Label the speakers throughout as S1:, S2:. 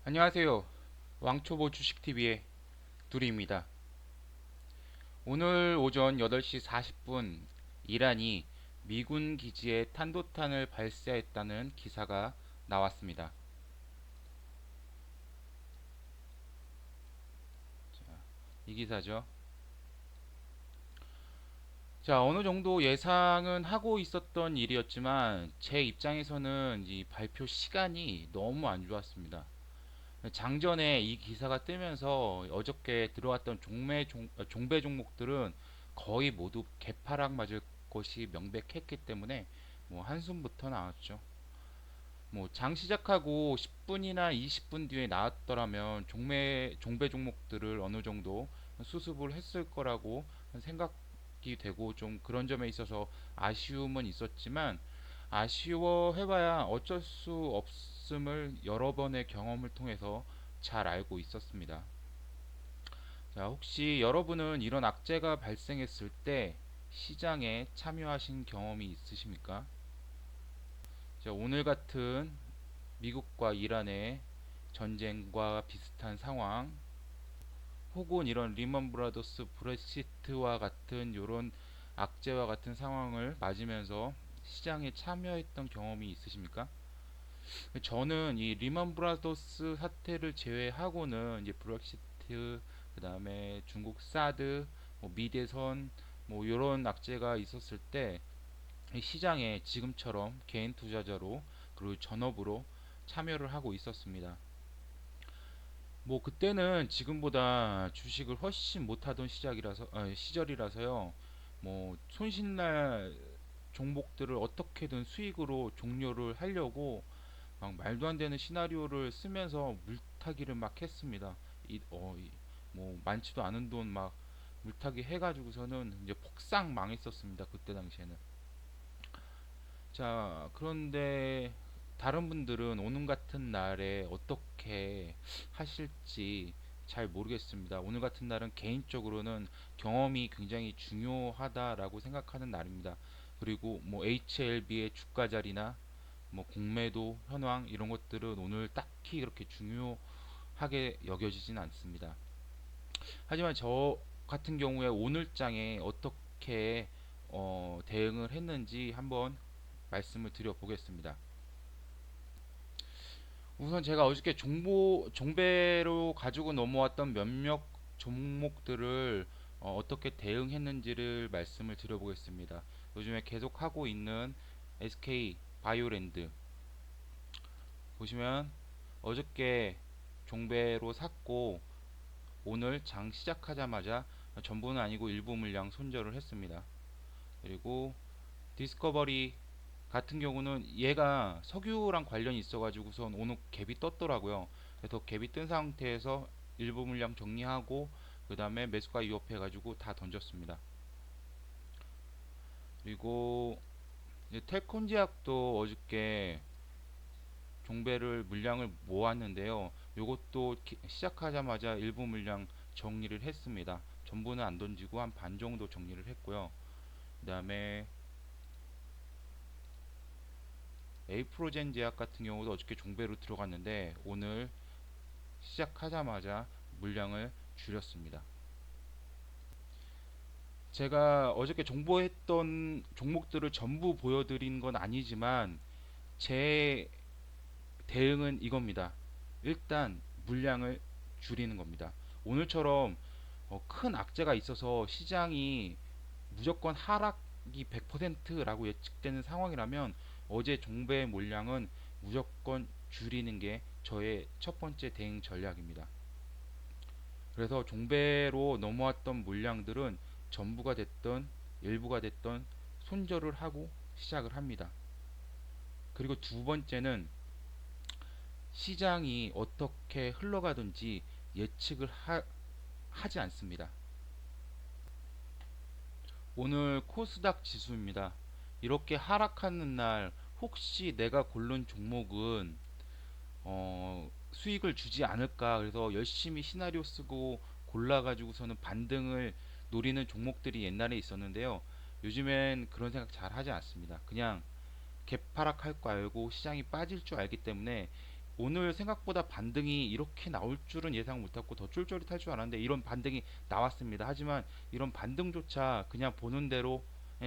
S1: 안녕하세요. 왕초보 주식TV의 두리입니다. 오늘 오전 8시 40분 이란이 미군 기지에 탄도탄을 발사했다는 기사가 나왔습니다. 이 기사죠. 자, 어느 정도 예상은 하고 있었던 일이었지만 제 입장에서는 이 발표 시간이 너무 안 좋았습니다. 장전에 이 기사가 뜨면서 어저께 들어왔던 종배 종목들은 거의 모두 개파락 맞을 것이 명백했기 때문에 뭐 한숨부터 나왔죠. 뭐 장 시작하고 10분이나 20분 뒤에 나왔더라면 종배 종목들을 어느 정도 수습을 했을 거라고 생각이 되고 좀 그런 점에 있어서 아쉬움은 있었지만 아쉬워해봐야 어쩔 수 없음을 여러 번의 경험을 통해서 잘 알고 있었습니다. 자, 혹시 여러분은 이런 악재가 발생했을 때 시장에 참여하신 경험이 있으십니까? 자, 오늘 같은 미국과 이란의 전쟁과 비슷한 상황, 혹은 이런 리먼 브라더스 브렉시트와 같은 이런 악재와 같은 상황을 맞으면서 시장에 참여했던 경험이 있으십니까? 저는 이 리먼 브라더스 사태를 제외하고는 이제 브렉시트, 그다음에 중국 사드, 뭐 미대선, 뭐 이런 악재가 있었을 때 시장에 지금처럼 개인 투자자로 그리고 전업으로 참여를 하고 있었습니다. 뭐 그때는 지금보다 주식을 훨씬 못하던 시절이라서요. 뭐 손신날 종목들을 어떻게든 수익으로 종료를 하려고 막 말도 안 되는 시나리오를 쓰면서 물타기를 막 했습니다. 뭐 많지도 않은 돈 막 물타기 해가지고서는 이제 폭삭 망했었습니다. 그때 당시에는. 자, 그런데 다른 분들은 오늘 같은 날에 어떻게 하실지 잘 모르겠습니다. 오늘 같은 날은 개인적으로는 경험이 굉장히 중요하다라고 생각하는 날입니다. 그리고 뭐 HLB의 주가 자리나 뭐 공매도 현황 이런 것들은 오늘 딱히 그렇게 중요하게 여겨지진 않습니다. 하지만 저 같은 경우에 오늘장에 어떻게 대응을 했는지 한번 말씀을 드려보겠습니다. 우선 제가 어저께 종배로 가지고 넘어왔던 몇몇 종목들을 떻게 대응했는지를 말씀을 드려보겠습니다. 요즘에 계속 하고 있는 SK 바이오랜드 보시면 어저께 종배로 샀고 오늘 장 시작하자마자 전부는 아니고 일부 물량 손절을 했습니다. 그리고 디스커버리 같은 경우는 얘가 석유랑 관련이 있어가지고선 오늘 갭이 떴더라고요. 그래서 갭이 뜬 상태에서 일부 물량 정리하고 그 다음에 매수가 위협해가지고 다 던졌습니다. 그리고 이제 텔콘지약도 어저께 종배를 물량을 모았는데요. 요것도 시작하자마자 일부 물량 정리를 했습니다. 전부는 안 던지고 한 반 정도 정리를 했고요. 그 다음에 에이프로젠 제약 같은 경우도 어저께 종배로 들어갔는데 오늘 시작하자마자 물량을 줄였습니다. 제가 어저께 정보했던 종목들을 전부 보여드린 건 아니지만 제 대응은 이겁니다. 일단 물량을 줄이는 겁니다. 오늘처럼 큰 악재가 있어서 시장이 무조건 하락이 100%라고 예측되는 상황이라면 어제 종배 물량은 무조건 줄이는 게 저의 첫 번째 대응 전략입니다. 그래서 종배로 넘어왔던 물량들은 전부가 됐던 일부가 됐던 손절을 하고 시작을 합니다. 그리고 두 번째는 시장이 어떻게 흘러가든지 예측을 하지 않습니다. 오늘 코스닥 지수입니다. 이렇게 하락하는 날 혹시 내가 고른 종목은 수익을 주지 않을까 그래서 열심히 시나리오 쓰고 골라가지고서는 반등을 노리는 종목들이 옛날에 있었는데요. 요즘엔 그런 생각 잘 하지 않습니다. 그냥 개파락할 거 알고 시장이 빠질 줄 알기 때문에 오늘 생각보다 반등이 이렇게 나올 줄은 예상 못했고 더 쫄쫄이 탈 줄 알았는데 이런 반등이 나왔습니다. 하지만 이런 반등조차 그냥 보는 대로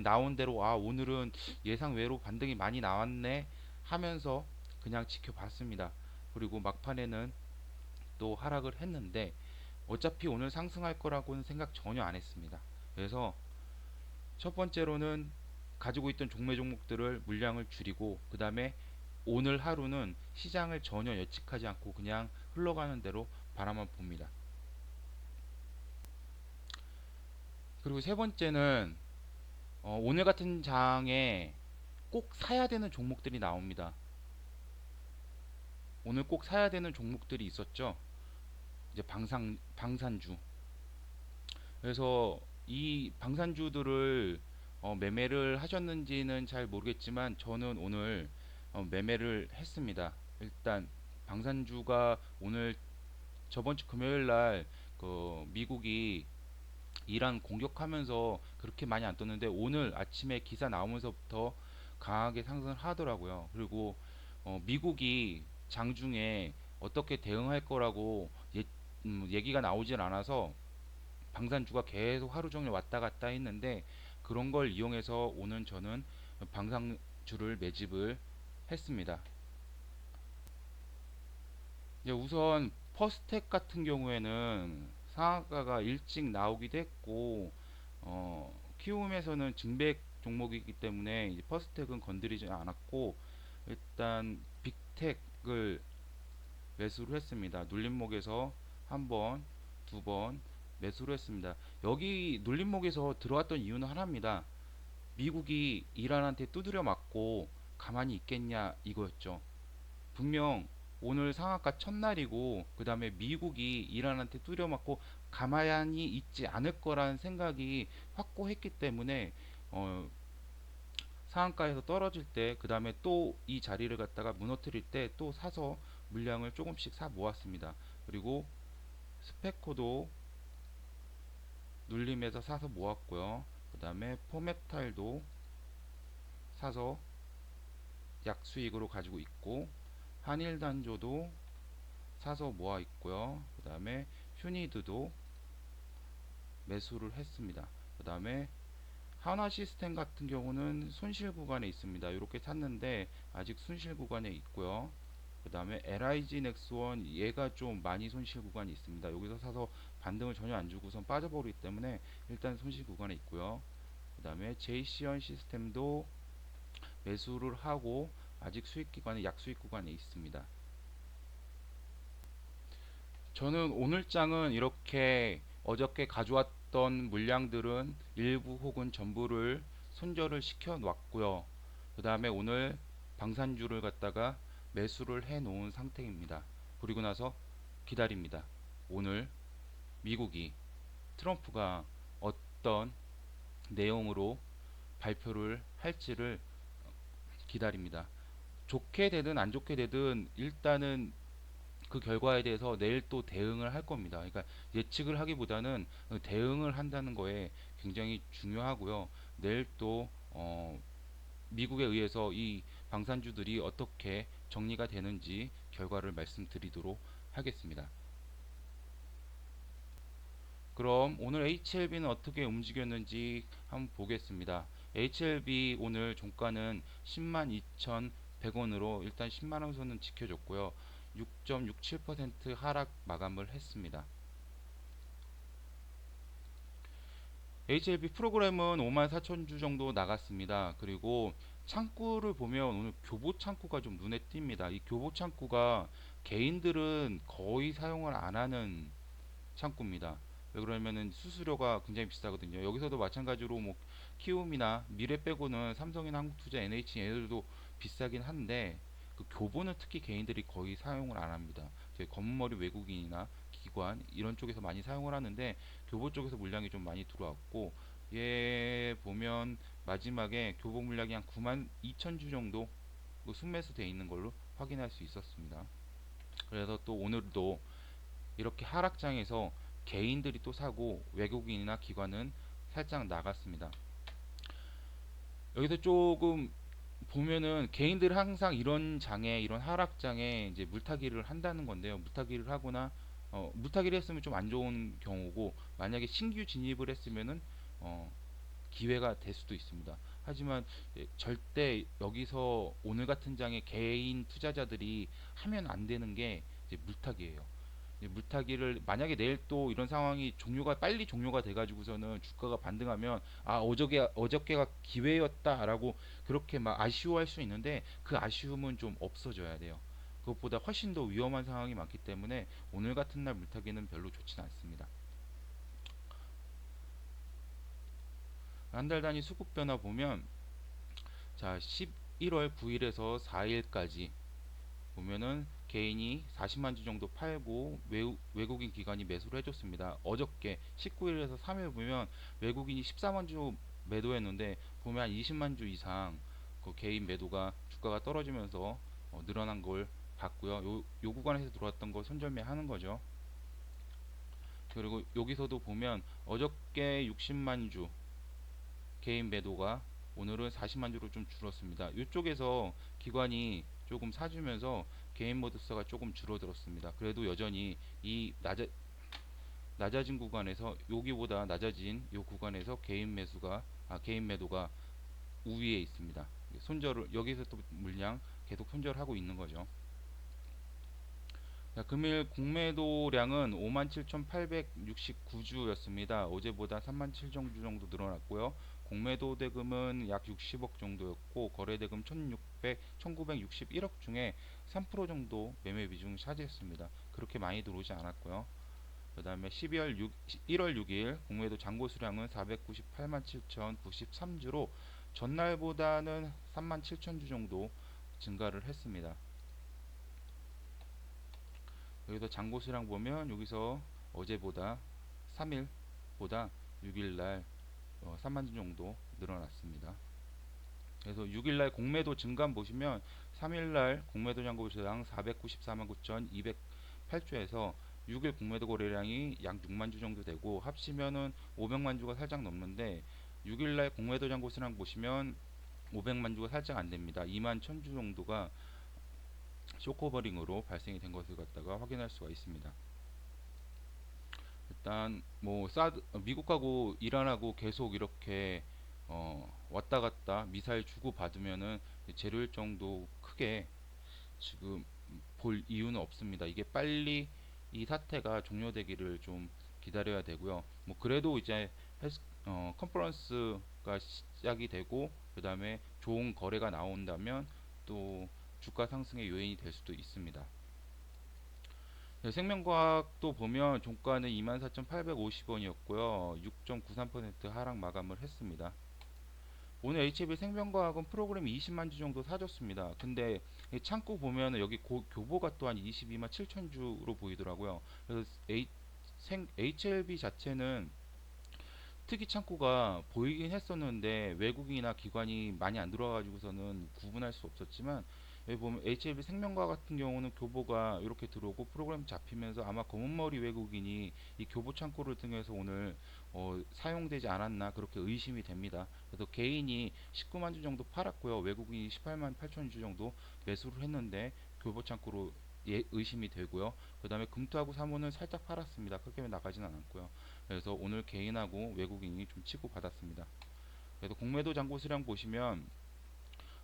S1: 나온 대로 아 오늘은 예상 외로 반등이 많이 나왔네 하면서 그냥 지켜봤습니다. 그리고 막판에는 또 하락을 했는데 어차피 오늘 상승할 거라고는 생각 전혀 안 했습니다. 그래서 첫 번째로는 가지고 있던 종목들을 물량을 줄이고 그 다음에 오늘 하루는 시장을 전혀 예측하지 않고 그냥 흘러가는 대로 바라만 봅니다. 그리고 세 번째는 오늘 같은 장에 꼭 사야 되는 종목들이 나옵니다. 오늘 꼭 사야 되는 종목들이 있었죠. 이제 방산주. 그래서 이 방산주들을 매매를 하셨는지는 잘 모르겠지만 저는 오늘 매매를 했습니다. 일단 방산주가 오늘 저번 주 금요일 날그 미국이 이란 공격하면서 그렇게 많이 안 떴는데 오늘 아침에 기사 나오면서부터 강하게 상승을 하더라고요. 그리고 미국이 장중에 어떻게 대응할 거라고 얘기가 나오질 않아서 방산주가 계속 하루 종일 왔다 갔다 했는데 그런 걸 이용해서 오늘 저는 방산주를 매집을 했습니다. 이제 우선 퍼스텍 같은 경우에는 상한가가 일찍 나오기도 했고 키움에서는 증백 종목이기 때문에 이제 퍼스텍은 건드리지 않았고 일단 빅텍을 매수를 했습니다. 눌림목에서 한 번, 두 번 매수를 했습니다. 여기 눌림목에서 들어왔던 이유는 하나입니다. 미국이 이란한테 두드려 맞고 가만히 있겠냐 이거였죠. 분명 오늘 상한가 첫날이고 그 다음에 미국이 이란한테 두드려 맞고 가만히 있지 않을 거라는 생각이 확고했기 때문에 어, 상한가에서 떨어질 때 그 다음에 또 이 자리를 갖다가 무너뜨릴 때 또 사서 물량을 조금씩 사 모았습니다. 그리고 스페코도 눌림에서 사서 모았고요. 그 다음에 포메탈도 사서 약수익으로 가지고 있고 한일단조도 사서 모아 있고요. 그 다음에 휴니드도 매수를 했습니다. 그 다음에 한화 시스템 같은 경우는 손실 구간에 있습니다. 이렇게 샀는데 아직 손실 구간에 있고요. 그 다음에 LIG 넥스원 얘가 좀 많이 손실 구간이 있습니다. 여기서 사서 반등을 전혀 안 주고선 빠져버리기 때문에 일단 손실 구간에 있고요. 그 다음에 제이시언 시스템도 매수를 하고 아직 수익 기간에 약수익 구간에 있습니다. 저는 오늘 장은 이렇게 어저께 가져왔던 물량들은 일부 혹은 전부를 손절을 시켜 놨고요. 그 다음에 오늘 방산주를 갖다가 매수를 해 놓은 상태입니다. 그리고 나서 기다립니다. 오늘 미국이 트럼프가 어떤 내용으로 발표를 할지를 기다립니다. 좋게 되든 안 좋게 되든 일단은 그 결과에 대해서 내일 또 대응을 할 겁니다. 그러니까 예측을 하기보다는 대응을 한다는 거에 굉장히 중요하고요. 내일 또 미국에 의해서 이 방산주들이 어떻게 정리가 되는지 결과를 말씀드리도록 하겠습니다. 그럼 오늘 HLB는 어떻게 움직였는지 한번 보겠습니다. HLB 오늘 종가는 102,100원으로 일단 10만원 선은 지켜줬고요. 6.67% 하락 마감을 했습니다. HLB 프로그램은 54,000주 정도 나갔습니다. 그리고 창구를 보면 오늘 교보 창구가 좀 눈에 띕니다. 이 교보 창구가 개인들은 거의 사용을 안 하는 창구입니다. 왜 그러면은 수수료가 굉장히 비싸거든요. 여기서도 마찬가지로 뭐 키움이나 미래 빼고는 삼성이나 한국투자, NH 얘들도 비싸긴 한데 그 교보는 특히 개인들이 거의 사용을 안 합니다. 검은머리 외국인이나 기관 이런 쪽에서 많이 사용을 하는데 교보 쪽에서 물량이 좀 많이 들어왔고 얘 보면 마지막에 교보 물량이 한 9만 2천 주 정도 순매수 돼 있는 걸로 확인할 수 있었습니다. 그래서 또 오늘도 이렇게 하락장에서 개인들이 또 사고 외국인이나 기관은 살짝 나갔습니다. 여기서 조금 보면은 개인들 항상 이런 장에 이런 하락장에 이제 물타기를 한다는 건데요. 물타기를 하거나 물타기를 했으면 좀 안 좋은 경우고 만약에 신규 진입을 했으면은 어, 기회가 될 수도 있습니다. 하지만 절대 여기서 오늘 같은 장에 개인 투자자들이 하면 안 되는 게 이제 물타기예요. 물타기를 만약에 내일 또 이런 상황이 종료가 빨리 종료가 돼가지고서는 주가가 반등하면 아 어저께가 기회였다라고 그렇게 막 아쉬워할 수 있는데 그 아쉬움은 좀 없어져야 돼요. 그것보다 훨씬 더 위험한 상황이 많기 때문에 오늘 같은 날 물타기는 별로 좋지는 않습니다. 한 달 단위 수급 변화 보면 자 11월 9일에서 4일까지 보면은 개인이 40만 주 정도 팔고 외국인 기관이 매수를 해줬습니다. 어저께 19일에서 3일 보면 외국인이 14만 주 매도했는데 보면 한 20만 주 이상 그 개인 매도가 주가가 떨어지면서 늘어난 걸 봤고요. 요 구간에서 들어왔던 거 손절매 하는 거죠. 그리고 여기서도 보면 어저께 60만 주 개인 매도가 오늘은 40만 주로 좀 줄었습니다. 이쪽에서 기관이 조금 사주면서 개인 매도수가 조금 줄어들었습니다. 그래도 여전히 이 낮아진 구간에서 여기보다 낮아진 이 구간에서 개인 매도가 우위에 있습니다. 손절을 여기서 또 물량 계속 손절하고 있는 거죠. 자, 금일 공매도량은 57,869주였습니다. 어제보다 37,000주 정도 늘어났고요. 공매도 대금은 약 60억 정도였고 거래대금 1961억 중에 3% 정도 매매 비중 차지했습니다. 그렇게 많이 들어오지 않았고요. 그 다음에 1월 6일 공매도 잔고 수량은 498만 7,093주로 전날보다는 3만 7천주 정도 증가를 했습니다. 여기서 잔고 수량 보면 여기서 어제보다 3일보다 6일날 3만 주 정도 늘어났습니다. 그래서 6일날 공매도 증감 보시면 3일날 공매도 잔고 수량 494만 9,208주에서 6일 공매도 거래량이 약 6만 주 정도 되고 합치면은 500만 주가 살짝 넘는데 6일날 공매도 잔고 수량 보시면 500만 주가 살짝 안 됩니다. 2만 1000주 정도가 쇼커버링으로 발생이 된 것을 갖다가 확인할 수가 있습니다. 일단 뭐 사드 미국하고 이란하고 계속 이렇게 왔다 갔다 미사일 주고 받으면은 재료일 정도 크게 지금 볼 이유는 없습니다. 이게 빨리 이 사태가 종료되기를 좀 기다려야 되고요. 뭐 그래도 이제 컨퍼런스가 시작이 되고 그 다음에 좋은 거래가 나온다면 또 주가 상승의 요인이 될 수도 있습니다. 네, 생명과학도 보면 종가는 24,850원이었고요. 6.93% 하락 마감을 했습니다. 오늘 HB 생명과학은 프로그램 20만 주 정도 사줬습니다. 근데 창고 보면 여기 교보가 또한 22만 7천 주로 보이더라고요. 그래서 HLB 자체는 특이 창고가 보이긴 했었는데 외국인이나 기관이 많이 안 들어와가지고서는 구분할 수 없었지만 여기 보면 HLB 생명과 같은 경우는 교보가 이렇게 들어오고 프로그램 잡히면서 아마 검은머리 외국인이 이 교보 창고를 통해서 오늘 사용되지 않았나 그렇게 의심이 됩니다. 그래서 개인이 19만 주 정도 팔았고요. 외국인이 18만 8천 주 정도 매수를 했는데 교보 창고로 의심이 되고요. 그 다음에 금투하고 사모는 살짝 팔았습니다. 크게 나가지는 않았고요. 그래서 오늘 개인하고 외국인이 좀 치고 받았습니다. 그래서 공매도 잔고 수량 보시면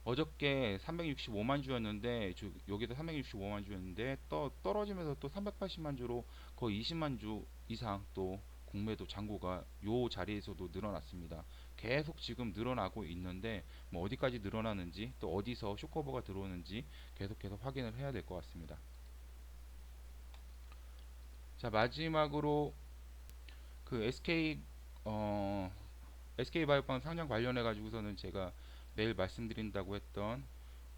S1: 어저께 365만 주였는데 여기도 365만 주였는데 떨어지면서 또 380만 주로 거의 20만 주 이상 또 공매도 잔고가 요 자리에서도 늘어났습니다. 계속 지금 늘어나고 있는데 뭐 어디까지 늘어나는지 또 어디서 쇼커버가 들어오는지 계속해서 확인을 해야 될 것 같습니다. 자 마지막으로 그 어, SK바이오팜 상장 관련해 가지고서는 제가 매일 말씀드린다고 했던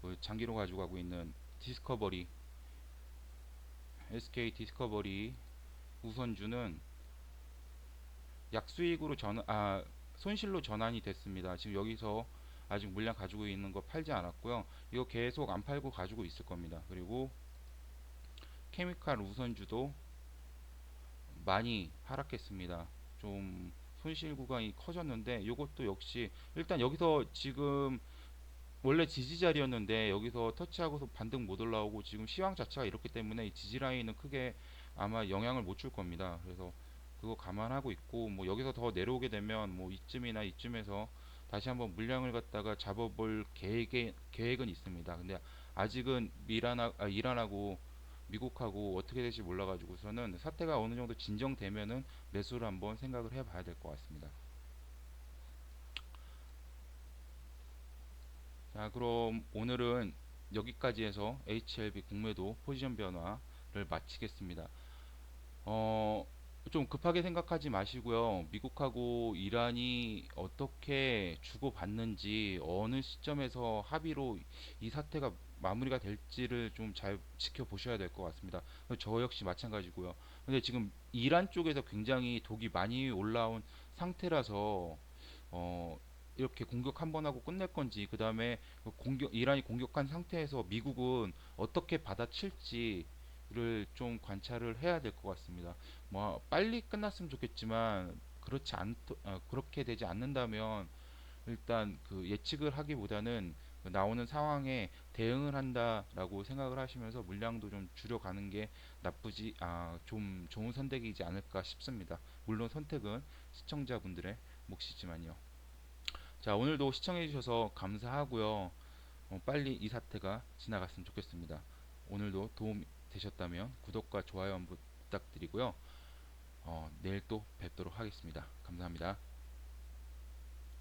S1: 그 장기로 가지고 가고 있는 디스커버리 SK 디스커버리 우선주는 약수익으로 손실로 전환이 됐습니다. 지금 여기서 아직 물량 가지고 있는 거 팔지 않았고요. 이거 계속 안 팔고 가지고 있을 겁니다. 그리고 케미칼 우선주도 많이 하락했습니다. 좀 손실 구간이 커졌는데 이것도 역시 일단 여기서 지금 원래 지지 자리였는데 여기서 터치하고서 반등 못 올라오고 지금 시황 자체가 이렇기 때문에 이 지지 라인은 크게 아마 영향을 못 줄 겁니다. 그래서 그거 감안하고 있고 뭐 여기서 더 내려오게 되면 뭐 이쯤이나 이쯤에서 다시 한번 물량을 갖다가 잡아볼 계획은 있습니다. 근데 아직은 이란하고 미국하고 어떻게 될지 몰라가지고서는 사태가 어느 정도 진정되면은 매수를 한번 생각을 해봐야 될 것 같습니다. 자, 그럼 오늘은 여기까지 해서 HLB 공매도 포지션 변화를 마치겠습니다. 어, 좀 급하게 생각하지 마시고요. 미국하고 이란이 어떻게 주고받는지 어느 시점에서 합의로 이 사태가 마무리가 될지를 좀 잘 지켜보셔야 될 것 같습니다. 저 역시 마찬가지고요. 근데 지금 이란 쪽에서 굉장히 독이 많이 올라온 상태라서 어, 이렇게 공격 한번 하고 끝낼 건지 그 다음에 이란이 공격한 상태에서 미국은 어떻게 받아칠지를 좀 관찰을 해야 될 것 같습니다. 뭐 빨리 끝났으면 좋겠지만 그렇게 되지 않는다면 일단 그 예측을 하기보다는 그 나오는 상황에 대응을 한다라고 생각을 하시면서 물량도 좀 줄여가는 게 좀 좋은 선택이지 않을까 싶습니다. 물론 선택은 시청자분들의 몫이지만요. 자, 오늘도 시청해주셔서 감사하고요. 빨리 이 사태가 지나갔으면 좋겠습니다. 오늘도 도움 되셨다면 구독과 좋아요 한번 부탁드리고요. 내일 또 뵙도록 하겠습니다. 감사합니다.